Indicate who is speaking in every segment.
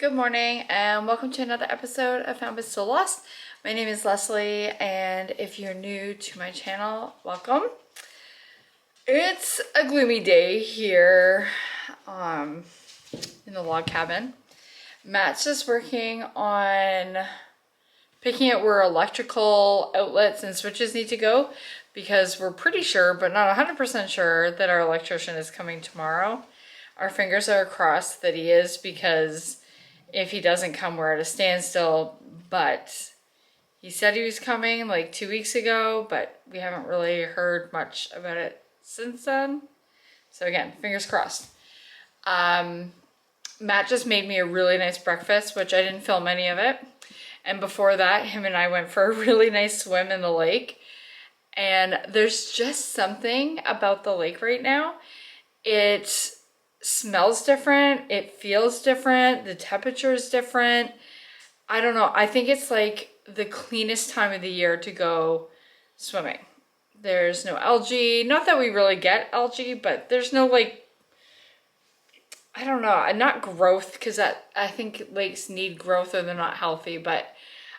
Speaker 1: Good morning and welcome to another episode of Found But Still Lost. My name is Leslie, and if you're new to my channel, welcome. It's a gloomy day here in the log cabin. Matt's just working on picking out where electrical outlets and switches need to go because we're pretty sure, but not 100% sure, that our electrician is coming tomorrow. Our fingers are crossed that he is, because if he doesn't come, we're at a standstill. But he said he was coming like 2 weeks ago, but we haven't really heard much about it since then. So again, fingers crossed. Matt just made me a really nice breakfast, which I didn't film any of it. And before that, him and I went for a really nice swim in the lake. And there's just something about the lake right now. It smells different, it feels different, the temperature is different. I don't know, I think it's like the cleanest time of the year to go swimming. There's no algae, not that we really get algae, but there's no, like, I don't know, not growth, because I think lakes need growth or they're not healthy, but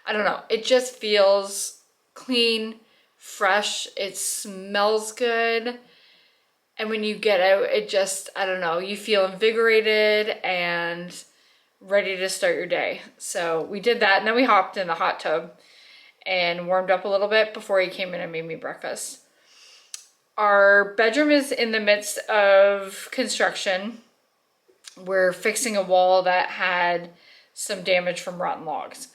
Speaker 1: I don't know, it just feels clean, fresh, it smells good. And when you get out, it just, I don't know, you feel invigorated and ready to start your day. So we did that, and then we hopped in the hot tub and warmed up a little bit before he came in and made me breakfast. Our bedroom is in the midst of construction. We're fixing a wall that had some damage from rotten logs.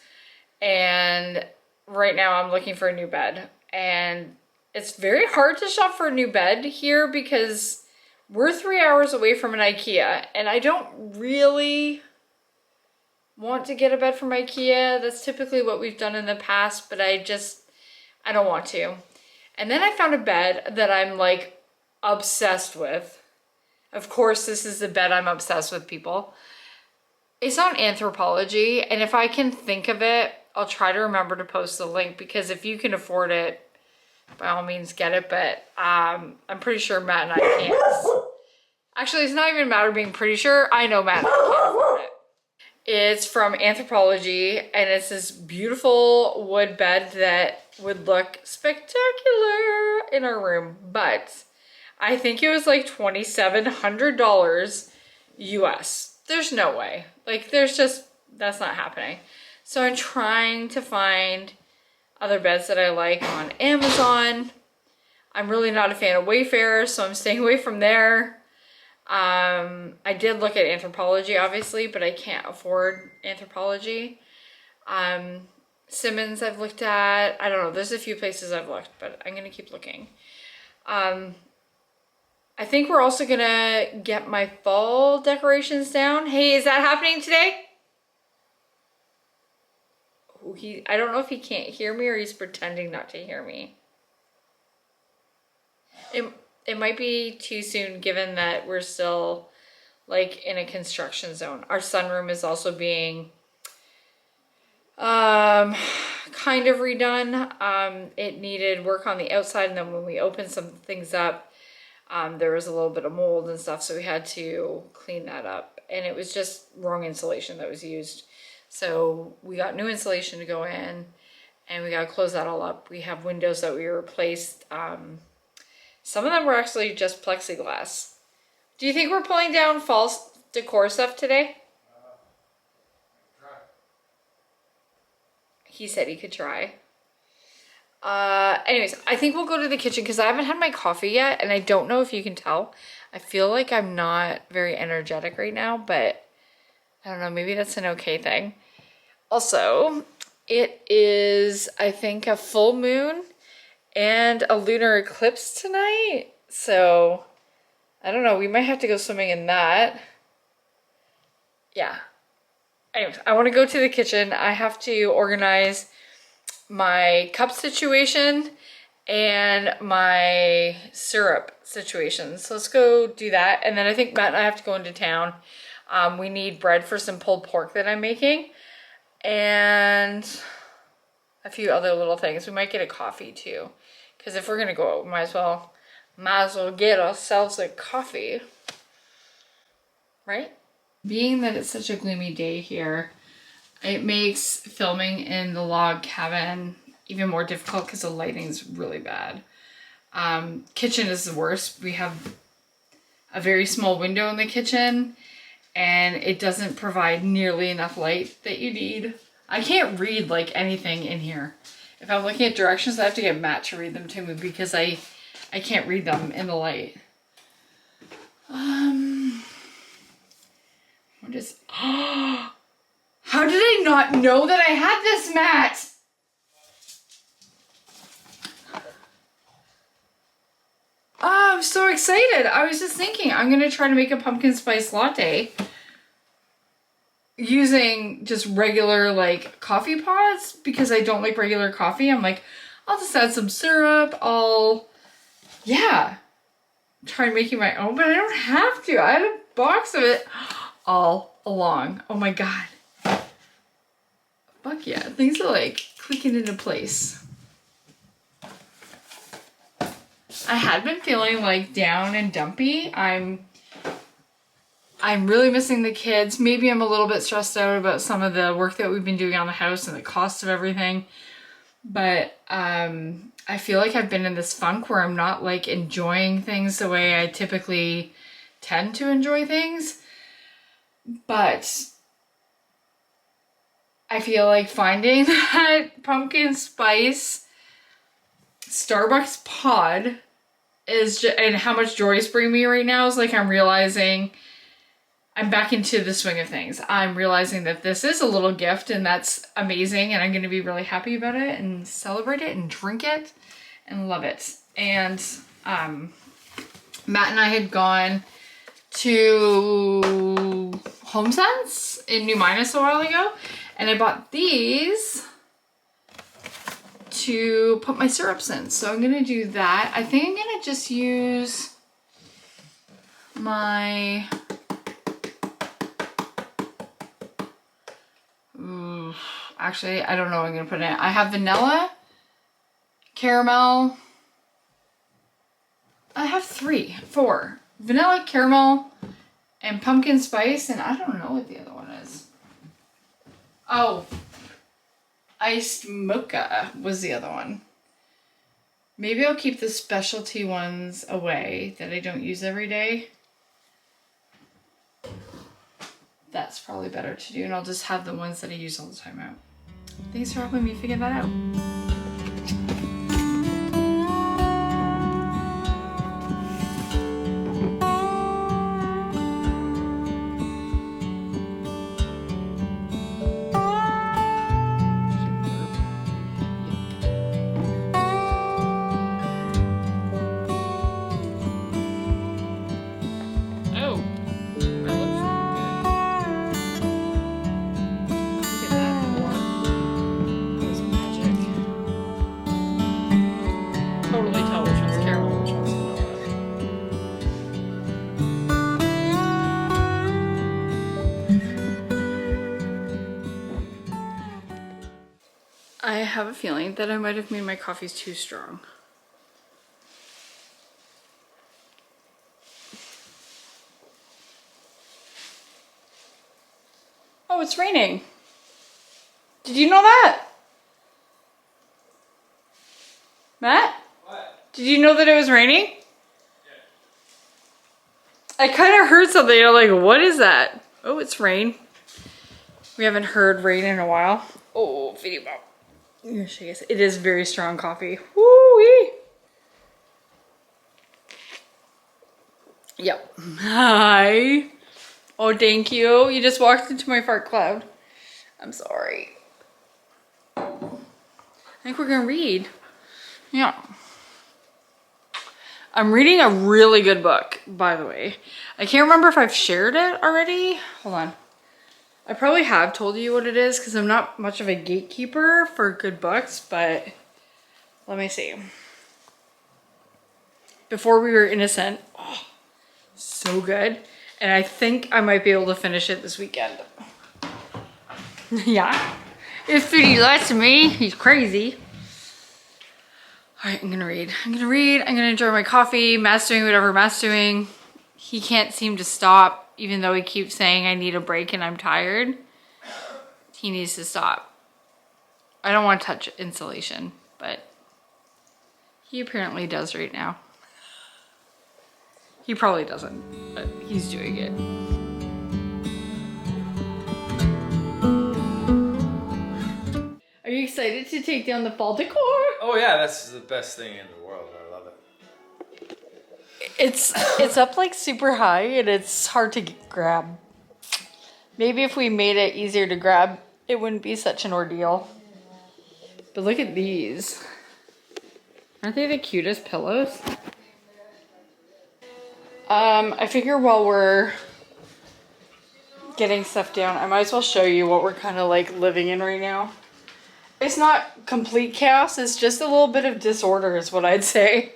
Speaker 1: And right now I'm looking for a new bed. And it's very hard to shop for a new bed here because we're 3 hours away from an IKEA, and I don't really want to get a bed from IKEA. That's typically what we've done in the past, but I don't want to. And then I found a bed that I'm like obsessed with. Of course, this is the bed I'm obsessed with, people. It's on Anthropology, and if I can think of it, I'll try to remember to post the link, because if you can afford it, by all means get it, but I'm pretty sure Matt and I can't. Actually, it's not even a matter of being pretty sure. I know Matt and I can't afford it. It's from Anthropology, and it's this beautiful wood bed that would look spectacular in our room, but I think it was like $2,700 US. There's no way. Like, that's not happening. So I'm trying to find other beds that I like on Amazon. I'm really not a fan of Wayfair, so I'm staying away from there. I did look at Anthropology, obviously, but I can't afford Anthropology. Simmons I've looked at. I don't know, there's a few places I've looked, but I'm gonna keep looking. I think we're also gonna get my fall decorations down. Hey, is that happening today? I don't know if he can't hear me or he's pretending not to hear me. It might be too soon, given that we're still like in a construction zone. Our sunroom is also being kind of redone. It needed work on the outside, and then when we opened some things up, there was a little bit of mold and stuff, so we had to clean that up. And it was just wrong insulation that was used. So we got new insulation to go in, and we got to close that all up. We have windows that we replaced. Some of them were actually just plexiglass. Do you think we're pulling down false decor stuff today?
Speaker 2: Try.
Speaker 1: He said he could try. Anyways, I think we'll go to the kitchen because I haven't had my coffee yet, and I don't know if you can tell. I feel like I'm not very energetic right now, but I don't know, maybe that's an okay thing. Also, it is, I think, a full moon and a lunar eclipse tonight. So, I don't know, we might have to go swimming in that. Yeah. Anyways, I want to go to the kitchen. I have to organize my cup situation and my syrup situation. So let's go do that. And then I think Matt and I have to go into town. We need bread for some pulled pork that I'm making, and a few other little things. We might get a coffee too, because if we're gonna go out, we might as well get ourselves a coffee, right? Being that it's such a gloomy day here, it makes filming in the log cabin even more difficult because the lighting's really bad. Kitchen is the worst. We have a very small window in the kitchen and it doesn't provide nearly enough light that you need. I can't read like anything in here. If I'm looking at directions, I have to get Matt to read them to me because I can't read them in the light. What is... How did I not know that I had this, Matt? Oh, I'm so excited. I was just thinking I'm going to try to make a pumpkin spice latte using just regular like coffee pods because I don't like regular coffee. I'm like, I'll just add some syrup. Yeah, try making my own, but I don't have to. I had a box of it all along. Oh my God. Fuck yeah. Things are like clicking into place. I had been feeling like down and dumpy. I'm really missing the kids. Maybe I'm a little bit stressed out about some of the work that we've been doing on the house and the cost of everything. But I feel like I've been in this funk where I'm not like enjoying things the way I typically tend to enjoy things. But I feel like finding that pumpkin spice Starbucks pod is just, and how much joy it's bringing me right now is like I'm realizing I'm back into the swing of things. I'm realizing that this is a little gift and that's amazing and I'm going to be really happy about it and celebrate it and drink it and love it. And Matt and I had gone to HomeSense in New Minas a while ago and I bought these to put my syrups in. So I'm going to do that. I think I'm going to just use my... Actually, I don't know what I'm going to put in it. I have vanilla, caramel. I have four. Vanilla, caramel, and pumpkin spice. And I don't know what the other one is. Oh, iced mocha was the other one. Maybe I'll keep the specialty ones away that I don't use every day. That's probably better to do, and I'll just have the ones that I use all the time out. Thanks for helping me figure that out. I have a feeling that I might have made my coffees too strong. Oh, it's raining. Did you know that? Matt?
Speaker 2: What?
Speaker 1: Did you know that it was raining? Yeah. I kind of heard something. I'm like, what is that? Oh, it's rain. We haven't heard rain in a while. Oh, video ball. It is very strong coffee. Woo-wee. Yep. Hi. Oh, thank you. You just walked into my fart cloud. I'm sorry. I think we're gonna read. Yeah. I'm reading a really good book, by the way. I can't remember if I've shared it already. Hold on. I probably have told you what it is because I'm not much of a gatekeeper for good books, but let me see. Before We Were Innocent. Oh, so good. And I think I might be able to finish it this weekend. Yeah. If Fiddy lets me, he's crazy. All right, I'm gonna read. I'm gonna enjoy my coffee. Matt's doing whatever Matt's doing. He can't seem to stop even though he keeps saying I need a break and I'm tired, he needs to stop. I don't want to touch insulation, but he apparently does right now. He probably doesn't, but he's doing it. Are you excited to take down the fall decor?
Speaker 2: Oh yeah, that's the best thing in the world. I love it.
Speaker 1: It's up like super high and it's hard to grab. Maybe if we made it easier to grab, it wouldn't be such an ordeal. But look at these. Aren't they the cutest pillows? I figure while we're getting stuff down, I might as well show you what we're kind of like living in right now. It's not complete chaos, it's just a little bit of disorder is what I'd say.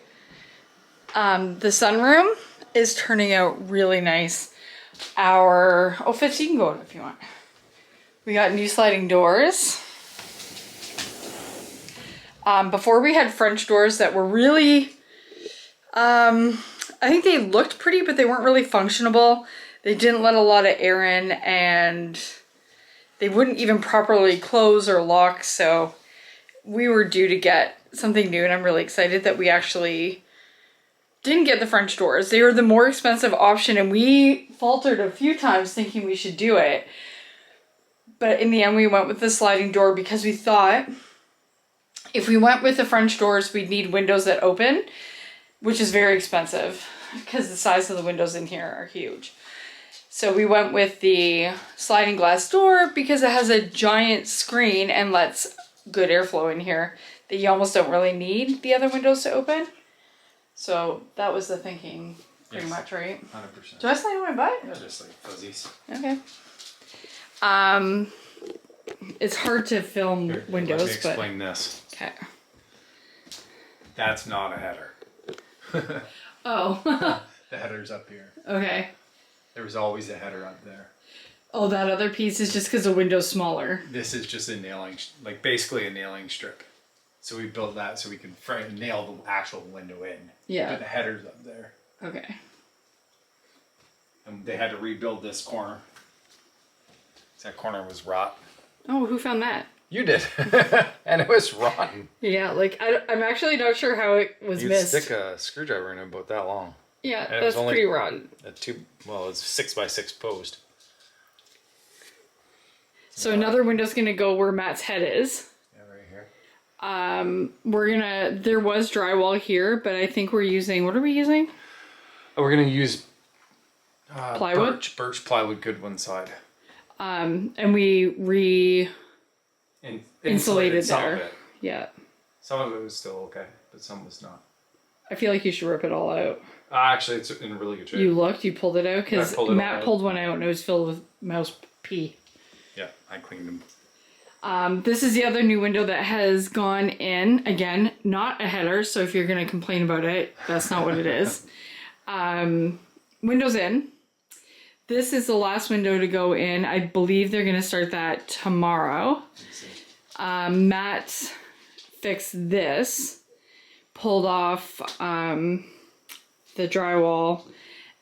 Speaker 1: The sunroom is turning out really nice. Fitz, you can go if you want. We got new sliding doors. Before we had French doors that were really, I think they looked pretty, but they weren't really functionable. They didn't let a lot of air in and they wouldn't even properly close or lock. So we were due to get something new and I'm really excited that we actually didn't get the French doors. They were the more expensive option and we faltered a few times thinking we should do it. But in the end we went with the sliding door because we thought if we went with the French doors, we'd need windows that open, which is very expensive because the size of the windows in here are huge. So we went with the sliding glass door because it has a giant screen and lets good airflow in here that you almost don't really need the other windows to open. So that was the thinking pretty much, right?
Speaker 2: 100%.
Speaker 1: Do I slide on my butt?
Speaker 2: Yeah, just like fuzzies.
Speaker 1: Okay. It's hard to film
Speaker 2: Here,
Speaker 1: windows,
Speaker 2: let me explain this.
Speaker 1: Okay.
Speaker 2: That's not a header.
Speaker 1: Oh.
Speaker 2: The header's up here.
Speaker 1: Okay.
Speaker 2: There was always a header up there.
Speaker 1: Oh, that other piece is just because the window's smaller.
Speaker 2: This is just a nailing, like basically a nailing strip. So we built that so we could nail the actual window in.
Speaker 1: Yeah.
Speaker 2: But the header's up there.
Speaker 1: Okay.
Speaker 2: And they had to rebuild this corner. That corner was rot.
Speaker 1: Oh, who found that?
Speaker 2: You did. And it was rotten.
Speaker 1: Yeah, like I'm actually not sure how it was missed.
Speaker 2: You'd stick a screwdriver in it about that long.
Speaker 1: Yeah,
Speaker 2: And it
Speaker 1: that's
Speaker 2: was only
Speaker 1: pretty rotten.
Speaker 2: it's 6x6 post.
Speaker 1: So another window's gonna go where Matt's head is.
Speaker 2: Yeah, right here.
Speaker 1: There was drywall here, but I think we're using, what are we using?
Speaker 2: We're gonna use
Speaker 1: Plywood?
Speaker 2: Birch plywood, good one side.
Speaker 1: And we insulated
Speaker 2: some
Speaker 1: there.
Speaker 2: of it.
Speaker 1: Yeah.
Speaker 2: Some of it was still okay, but some was not.
Speaker 1: I feel like you should rip it all out.
Speaker 2: Actually, it's in really good shape.
Speaker 1: You pulled it out? Because Matt
Speaker 2: out.
Speaker 1: pulled one out and it was filled with mouse pee.
Speaker 2: Yeah, I cleaned them.
Speaker 1: This is the other new window that has gone in. Again, not a header, so if you're going to complain about it, that's not what it is. Windows in. This is the last window to go in. I believe they're going to start that tomorrow. Matt fixed this, pulled off the drywall,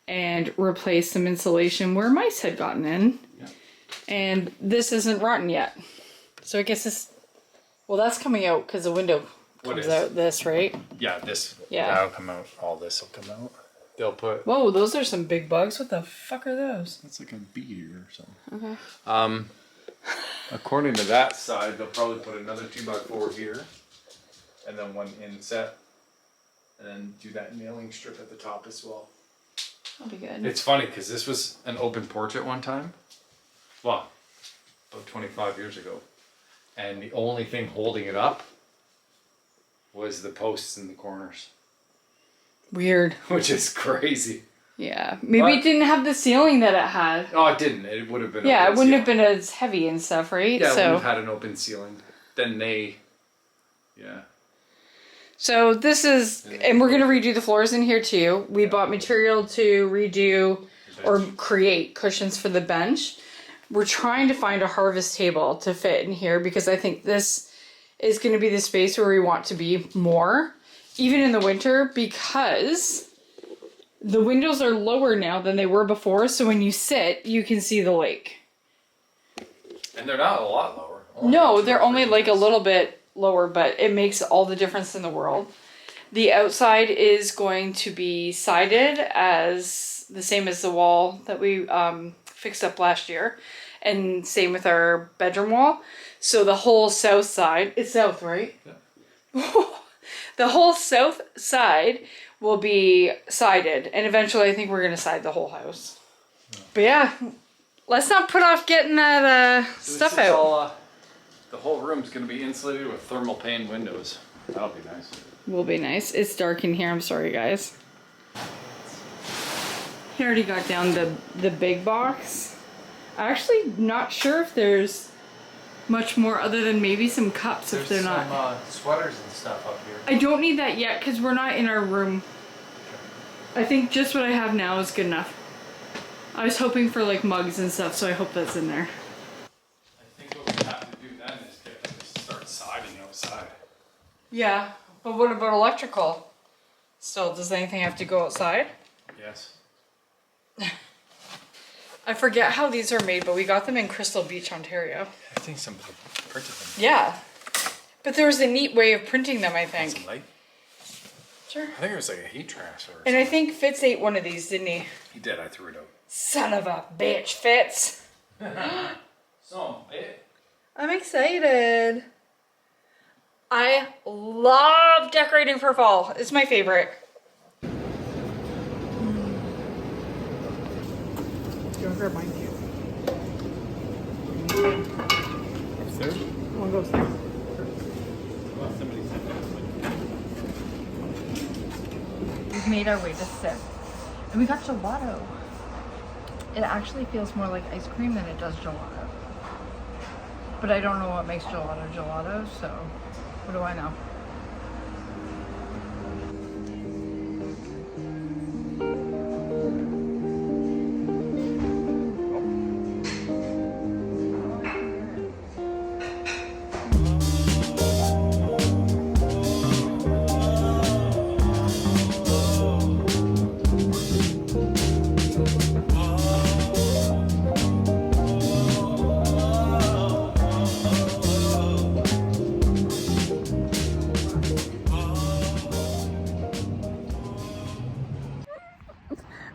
Speaker 1: and replaced some insulation where mice had gotten in.
Speaker 2: Yeah.
Speaker 1: And this isn't rotten yet. So I guess this, well, that's coming out because the window comes out this, right?
Speaker 2: Yeah, this.
Speaker 1: Yeah.
Speaker 2: That'll come out. All this will come out. They'll put.
Speaker 1: Whoa, those are some big bugs. What the fuck are those?
Speaker 2: That's like a bead or something.
Speaker 1: Okay.
Speaker 2: According to that side, they'll probably put another 2x4 here, and then one inset, and then do that nailing strip at the top as well.
Speaker 1: That'll be good.
Speaker 2: It's funny because this was an open porch at one time. Well, about 25 years ago, and the only thing holding it up was the posts in the corners,
Speaker 1: Weird.
Speaker 2: which is crazy.
Speaker 1: Yeah. Maybe it didn't have the ceiling that it had.
Speaker 2: Oh, it didn't. It would have been.
Speaker 1: Yeah, it
Speaker 2: open
Speaker 1: wouldn't have
Speaker 2: ceiling.
Speaker 1: been as heavy and stuff, right?
Speaker 2: Yeah, it
Speaker 1: so
Speaker 2: would have had an open ceiling. Then they. Yeah.
Speaker 1: So this is, and we're going to redo the floors in here too. We bought material to redo or create cushions for the bench. We're trying to find a harvest table to fit in here because I think this is going to be the space where we want to be more, even in the winter, because The windows are lower now than they were before, so when you sit, you can see the lake.
Speaker 2: And they're not a lot lower.
Speaker 1: No, they're only like a little bit lower, but it makes all the difference in the world. The outside is going to be sided as the same as the wall that we fixed up last year. And same with our bedroom wall. So the whole south side, it's south, right? Yeah. The whole south side will be sided. And eventually I think we're going to side the whole house. Yeah. But yeah, let's not put off getting that stuff out.
Speaker 2: All, the whole room's going to be insulated with thermal pane windows. That'll be nice.
Speaker 1: Will be nice. It's dark in here. I'm sorry, guys. He already got down the big box. I'm actually not sure if there's much more other than maybe some cups. There's if they're not.
Speaker 2: Some sweaters and stuff up here.
Speaker 1: I don't need that yet because we're not in our room. I think just what I have now is good enough. I was hoping for like mugs and stuff, so I hope that's in there.
Speaker 2: I think what we have to do then is start siding outside.
Speaker 1: Yeah, but what about electrical? Still, does anything have to go outside?
Speaker 2: Yes.
Speaker 1: I forget how these are made, but we got them in Crystal Beach, Ontario.
Speaker 2: I think somebody printed them.
Speaker 1: Yeah. But there was a neat way of printing them, I think.
Speaker 2: Some light?
Speaker 1: Sure.
Speaker 2: I think it was like a heat transfer.
Speaker 1: And I think Fitz ate one of these, didn't he?
Speaker 2: He did. I threw it out.
Speaker 1: Son of a bitch, Fitz.
Speaker 2: So, it.
Speaker 1: I'm excited. I love decorating for fall. It's my favorite. Do you want to grab mine too?
Speaker 2: Upstairs?
Speaker 1: You want to go upstairs?
Speaker 2: Well, somebody said that.
Speaker 1: We've made our way to sit. And we got gelato. It actually feels more like ice cream than it does gelato. But I don't know what makes gelato gelato, so what do I know?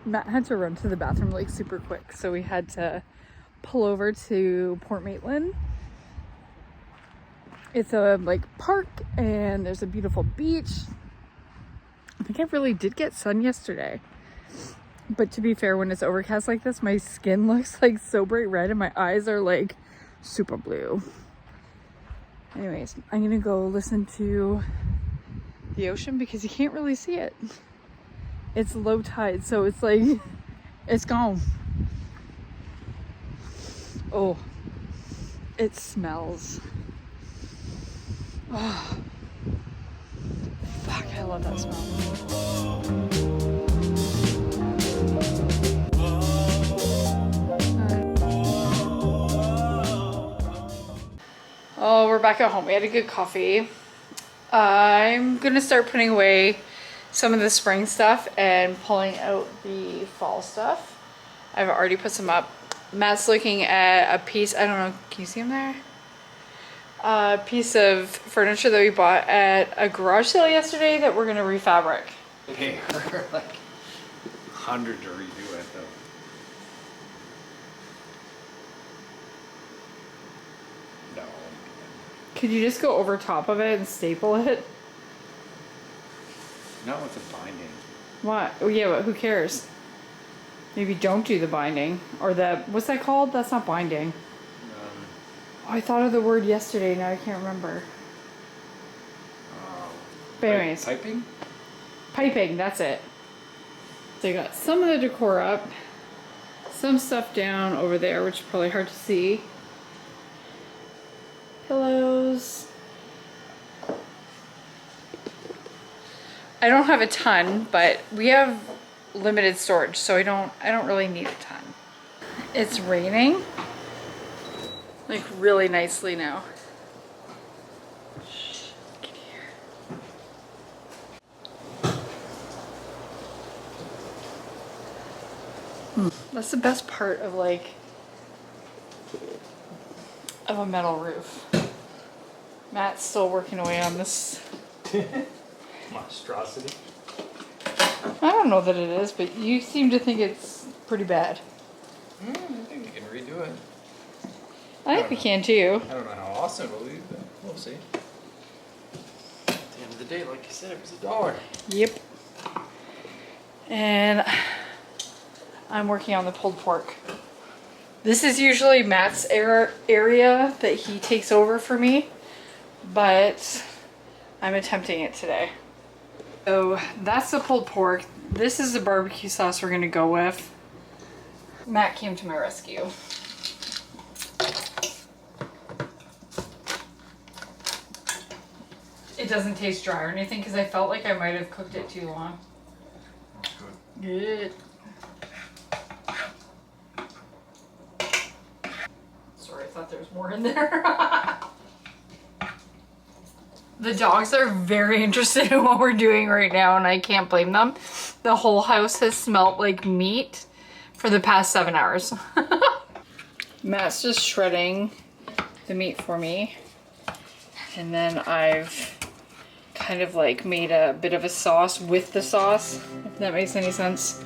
Speaker 1: Matt had to run to the bathroom like super quick, so we had to pull over to Port Maitland. It's a like park and there's a beautiful beach. I think I really did get sun yesterday, but to be fair, when it's overcast like this, my skin looks like so bright red and my eyes are like super blue. Anyways, I'm gonna go listen to the ocean because you can't really see it. It's low tide, so it's like, it's gone. Oh, it smells. Oh, fuck, I love that smell. Oh, we're back at home. We had a good coffee. I'm gonna start putting away some of the spring stuff and pulling out the fall stuff. I've already put some up. Matt's looking at a piece, I don't know, can you see him there? A piece of furniture that we bought at a garage sale yesterday that we're gonna refabric.
Speaker 2: Pay her like 100 to redo it though. No.
Speaker 1: Could you just go over top of it and staple it?
Speaker 2: Not with the binding.
Speaker 1: What? Oh yeah, but who cares? Maybe don't do the binding. Or the, what's that called? That's not binding. Oh, I thought of the word yesterday, now I can't remember. But anyways.
Speaker 2: Piping?
Speaker 1: Piping, that's it. So I got some of the decor up. Some stuff down over there, which is probably hard to see. Pillows. I don't have a ton, but we have limited storage, so I don't really need a ton. It's raining like really nicely now. Shh, get here. That's the best part of like of a metal roof. Matt's still working away on this.
Speaker 3: Monstrosity.
Speaker 1: I don't know that it is, but you seem to think it's pretty bad.
Speaker 3: I think we can redo it.
Speaker 1: I think we can too.
Speaker 3: I don't know how awesome it will be, but we'll see. At the end of the day, like you said, it was $1.
Speaker 1: Yep. And I'm working on the pulled pork. This is usually Matt's area that he takes over for me, but I'm attempting it today. So that's the pulled pork. This is the barbecue sauce we're gonna go with. Matt came to my rescue. It doesn't taste dry or anything because I felt like I might have cooked it too long.
Speaker 3: That's good.
Speaker 1: Good. Sorry, I thought there was more in there. The dogs are very interested in what we're doing right now, and I can't blame them. The whole house has smelled like meat for the past 7 hours. Matt's just shredding the meat for me. And then I've kind of like made a bit of a sauce with the sauce, if that makes any sense.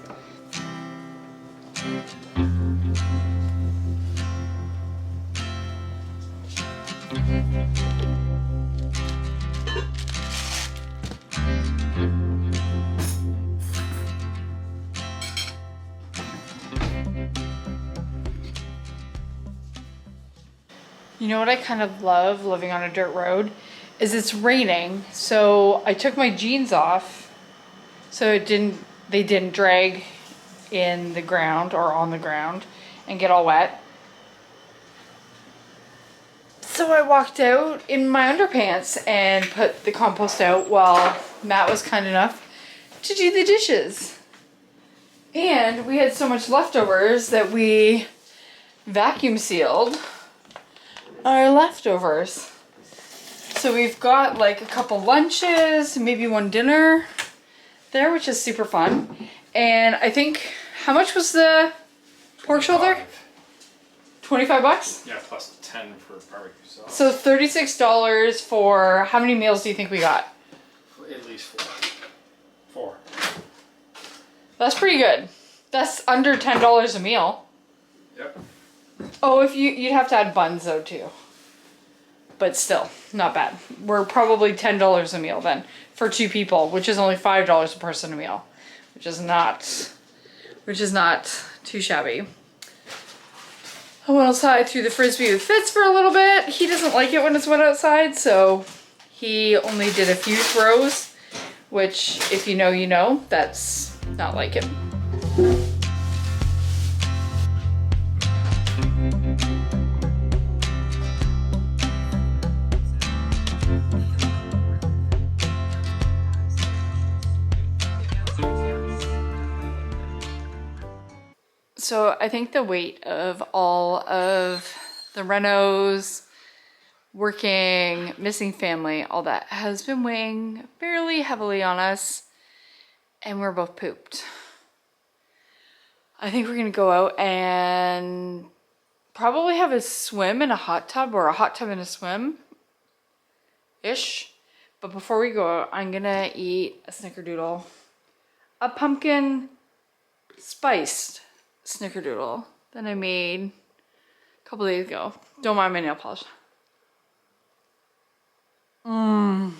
Speaker 1: You know what I kind of love living on a dirt road is it's raining, so I took my jeans off so they didn't drag in the ground or on the ground and get all wet. So I walked out in my underpants and put the compost out while Matt was kind enough to do the dishes. And we had so much leftovers that we vacuum sealed our leftovers. So we've got like a couple lunches, maybe one dinner there, which is super fun. And I think, how much was the pork shoulder? 25 bucks?
Speaker 3: Yeah, plus 10 for barbecue sauce.
Speaker 1: So $36 for how many meals do you think we got?
Speaker 3: At least 4.
Speaker 1: That's pretty good. That's under $10 a meal.
Speaker 3: Yep.
Speaker 1: Oh, if you'd have to add buns though too. But still, not bad. We're probably $10 a meal then for 2 people, which is only $5 a person a meal, which is not too shabby. I went outside, threw the frisbee with Fitz for a little bit. He doesn't like it when it's wet outside, so he only did a few throws, which if you know, that's not like him. So I think the weight of all of the renos, working, missing family, all that has been weighing fairly heavily on us, and we're both pooped. I think we're gonna go out and probably have a swim in a hot tub, or a hot tub in a swim-ish. But before we go out, I'm gonna eat a snickerdoodle, a pumpkin spiced snickerdoodle that I made a couple days ago. Don't mind my nail polish. Do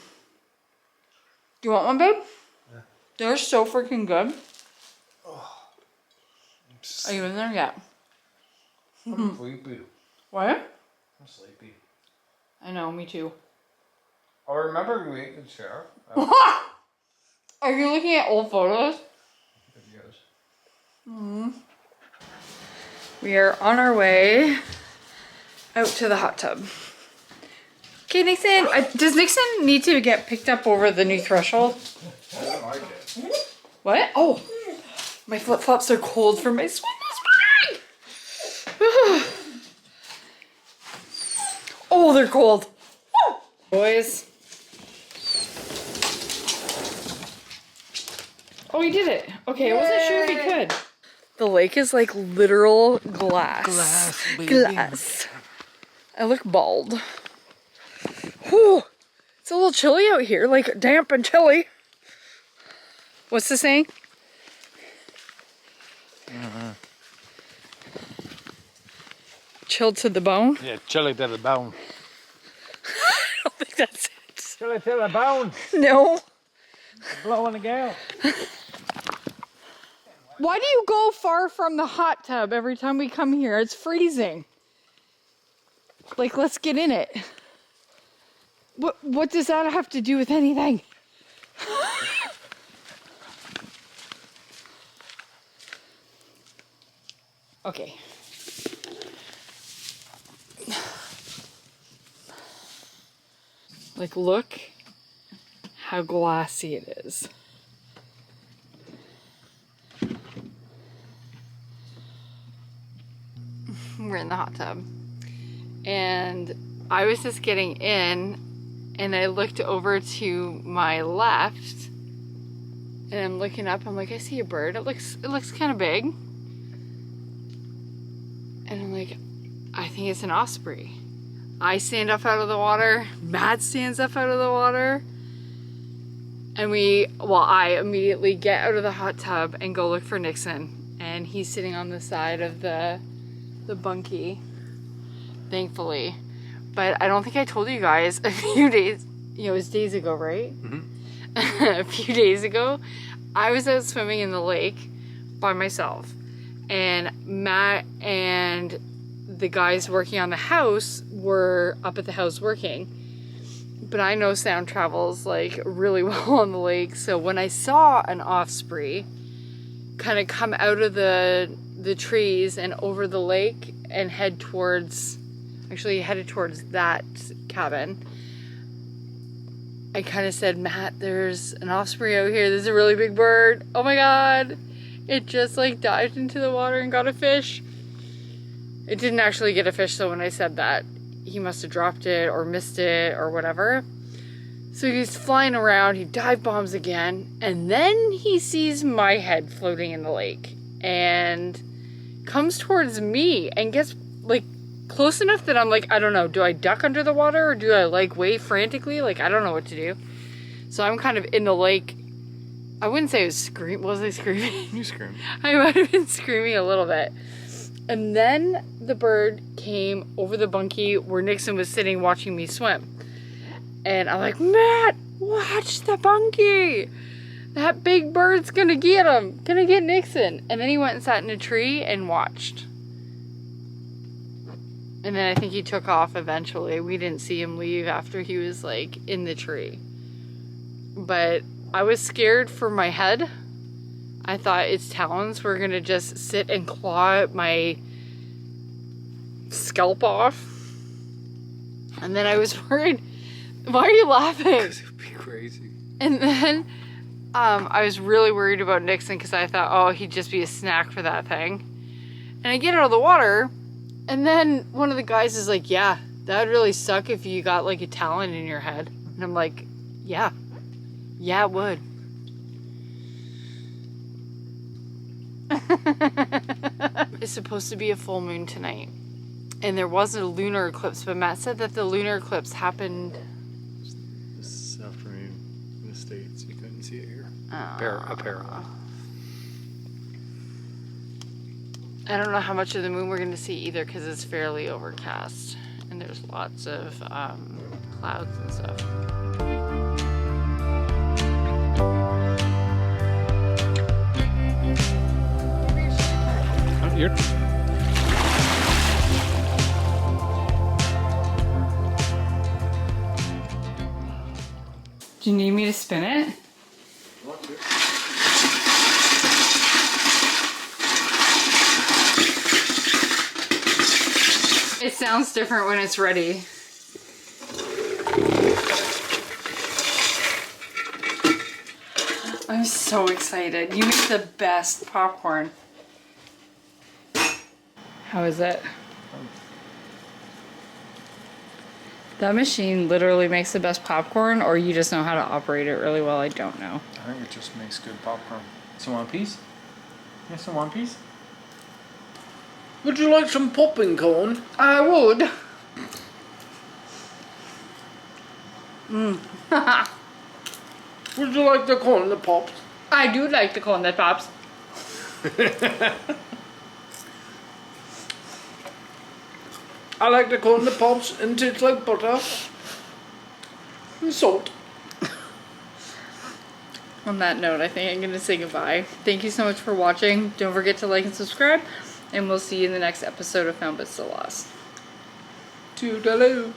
Speaker 1: you want one, babe?
Speaker 3: Yeah.
Speaker 1: They're so freaking good.
Speaker 3: Oh,
Speaker 1: Are you in there yet?
Speaker 3: I'm sleepy.
Speaker 1: What?
Speaker 3: I'm sleepy.
Speaker 1: I know, me too.
Speaker 3: Oh, remember we ate the chair?
Speaker 1: Are you looking at old photos?
Speaker 3: Videos.
Speaker 1: We are on our way out to the hot tub. Okay, Nixon. Does Nixon need to get picked up over the new threshold?
Speaker 3: I don't like it.
Speaker 1: What? Oh, my flip-flops are cold from my swim this morning. Oh, they're cold. Boys. Oh, he did it. Okay, I wasn't sure if he could. The lake is like literal glass.
Speaker 3: Glass, baby.
Speaker 1: Glass. I look bald. Whew. It's a little chilly out here, like damp and chilly. What's the saying? Chilled to the bone?
Speaker 3: Yeah, chilly to the bone.
Speaker 1: I don't think that's it.
Speaker 3: Chilly to the bone.
Speaker 1: No.
Speaker 3: Blowing a gale.
Speaker 1: Why do you go far from the hot tub every time we come here? It's freezing. Like, let's get in it. What does that have to do with anything? Okay. Like, look how glassy it is. We're in the hot tub. And I was just getting in and I looked over to my left and I'm looking up. I'm like, I see a bird. It looks kind of big. And I'm like, I think it's an osprey. I stand up out of the water. Matt stands up out of the water. And I immediately get out of the hot tub and go look for Nixon. And he's sitting on the side of the bunkie, thankfully. But I don't think I told you guys a few days, it was days ago, right? Mm-hmm. A few days ago, I was out swimming in the lake by myself. And Matt and the guys working on the house were up at the house working. But I know sound travels like really well on the lake. So when I saw an osprey kind of come out of the trees and over the lake and headed towards that cabin, I kind of said, Matt, there's an osprey out here. There's a really big bird. Oh my God. It just like dived into the water and got a fish. It didn't actually get a fish, so when I said that, he must have dropped it or missed it or whatever. So he's flying around, he dive bombs again, and then he sees my head floating in the lake and comes towards me and gets like close enough that I'm like, I don't know, do I duck under the water or do I like wave frantically? Like, I don't know what to do. So I'm kind of in the lake. I wouldn't say I was screaming. Was I screaming?
Speaker 3: You screamed.
Speaker 1: I might have been screaming a little bit. And then the bird came over the bunkie where Nixon was sitting watching me swim. And I'm like, Matt, watch the bunkie. That big bird's gonna get him. Gonna get Nixon. And then he went and sat in a tree and watched. And then I think he took off eventually. We didn't see him leave after he was like in the tree. But I was scared for my head. I thought its talons were gonna just sit and claw my scalp off. And then I was worried. Why are you laughing?
Speaker 3: Because it would be crazy.
Speaker 1: And then I was really worried about Nixon because I thought, oh, he'd just be a snack for that thing. And I get out of the water, and then one of the guys is like, yeah, that would really suck if you got like a talon in your head. And I'm like, yeah, it would. It's supposed to be a full moon tonight. And there wasn't a lunar eclipse, but Matt said that the lunar eclipse happened
Speaker 3: This afternoon in the States. You couldn't see it here.
Speaker 2: Apparently.
Speaker 1: I don't know how much of the moon we're going to see either because it's fairly overcast. And there's lots of clouds and stuff.
Speaker 3: You're...
Speaker 1: Do you need me to spin it? It sounds different when it's ready. I'm so excited. You make the best popcorn. How is it? That machine literally makes the best popcorn, or you just know how to operate it really well. I don't know.
Speaker 3: I think it just makes good popcorn. Some One Piece? You have some One Piece? Would you like some popping corn?
Speaker 1: I would.
Speaker 3: Would you like the corn that pops?
Speaker 1: I do like the corn that pops.
Speaker 3: I like the corn that pops and tastes like butter and salt.
Speaker 1: On that note, I think I'm going to say goodbye. Thank you so much for watching. Don't forget to like and subscribe. And we'll see you in the next episode of Found But Still Lost.
Speaker 3: Toodaloo.